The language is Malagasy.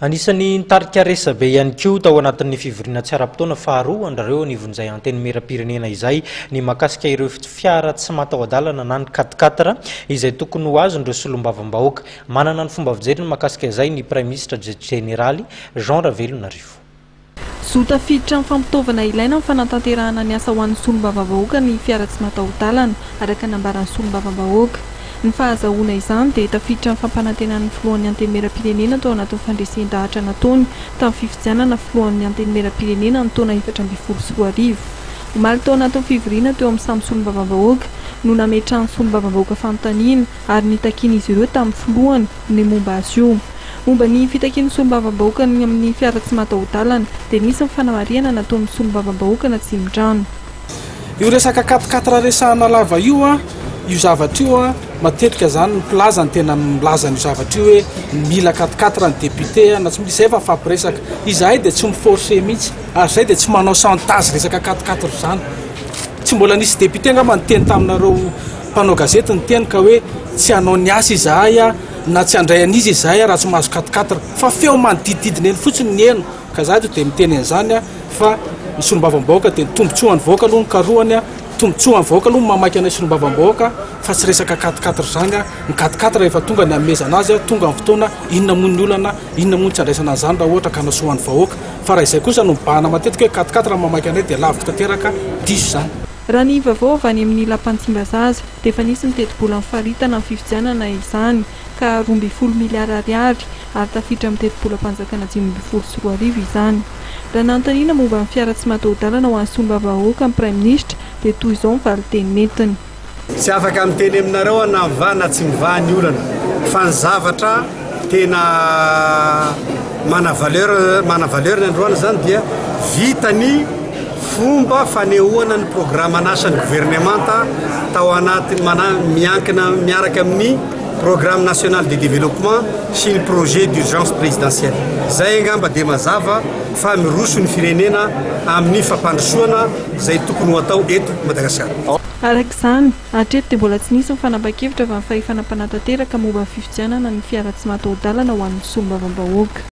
Anisan'ny nitarika resabe ihany koa tao anatin'ny fivoriana tsy ara-potoana faharoa andrareo anivon'izay anteny mera-pirenena izay ny makasika ireo fiara tsy mataho-dalana na ny 4x4 izay tokony ho azon'ireo solombavam-bahoaka. Manana ny fomba fijeriny makasika izay ny Prime Ministre Generaly Jean Ravelonarivo. Tafiditra amin'ny fampitaovana ilaina amin'ny fanatanterahana ny asa ho an'ny solombavam-bahoaka ny fiara tsy mataho-dalana araka ny ambaran'ny solombavam-bahoaka. Ny fahazahoana izany dia tafiditra amin'ny fampanantenana ny filohan'ny anteny mera-pirenena tao anatin'ny fandresен-dahatra nataony tamin'ny fifidianana filohan'ny anteny mera-pirenena ny taona 2024. Omaly tao anatin'ny fivoriana teo amin'ny samy solombavam-bahoaka no nametrahany solombavam-bahoaka fanontaniana ary nitakian'izy ireo tamin'ny filohany ny momba azy io. Momba ny fitakian'ny solombavam-bahoaka ny amin'ny fiara tsy mataho-dalana dia nisy ny fanamariana nataon'ny solombavam-bahoaka na Tsimondrano. Io resaka 4x4 resahana lava io zavatra io matetika zany ny plaza ny tena milaza ny zavatra io hoe mila 4x4 ny député na tsy misy efa fampiresaka izahay dia tsy miforcer mihitsy ary zay dia tsy manao chantage resaka 4x4 zany. Tsy mbola nisy député angamba niteny taminareo mpanao gazety niteny ka hoe tsy hanao ny asa izahay na tsy handray an'izy izahay raha tsy mahazo 4x4 fa feo manodidididina eny fotsiny ny eno ka zahay dia miteny an'izany fa ny solombavam-bahoaka dia tombontsoa ny vahoaka aloha ny karohany tombontsoa ny vahoaka aloha mamaky anay solombavam-bahoaka fa tsy resaka 4x4 zany ny 4x4 rehefa tonga ny amezana azy tonga amin'ny fotoana inona moa ny olana inona moa ny tsy andraisana an'izany raha ohatra ka nasoa ny vahoaka fa raha izay kosa no mibahana matetika hoe 4x4 raha mamaky anay dia lavitra tanteraka diso zany. Raha ny vaovao avy any amin'ny lampantsimba zaza dia efa nisy mitety-bola mifaritana amin'ny fifidianana izany ka 12 miliara ariary ary tafiditra amin'ny teti-bolam-panjakana 2024 izany. Raha nanontaniana momba ny fiara tsy mataho-dalana ho an'ny solombavam-bahoaka ny Prime Ministre dia toy izao ny valiteny netiny. Tsy afaka miteny aminareo na mivaha na tsy mivaha ny olana fa ny zavatra tena mana valeur ny androany zany dia vitany fomba fanehoana ny programme anasan'ny gouvernemanta tao anaty miankina miaraka amin'ny programme national de développement sy ny projet d'urgence présidentielle. Zay angamba dia mazava fa miroso ny firenena amin'ny fampandrosoana zay tokony ho atao eto Madagasikara. Araka izany, hatreto dia mbola tsy nisy ny fanapa-kevitra avy amin'ny fahefana mpanantanteraka momba ny fifidianana ny fiara tsy mataho-dalana ho an'ny solombavam-bahoaka.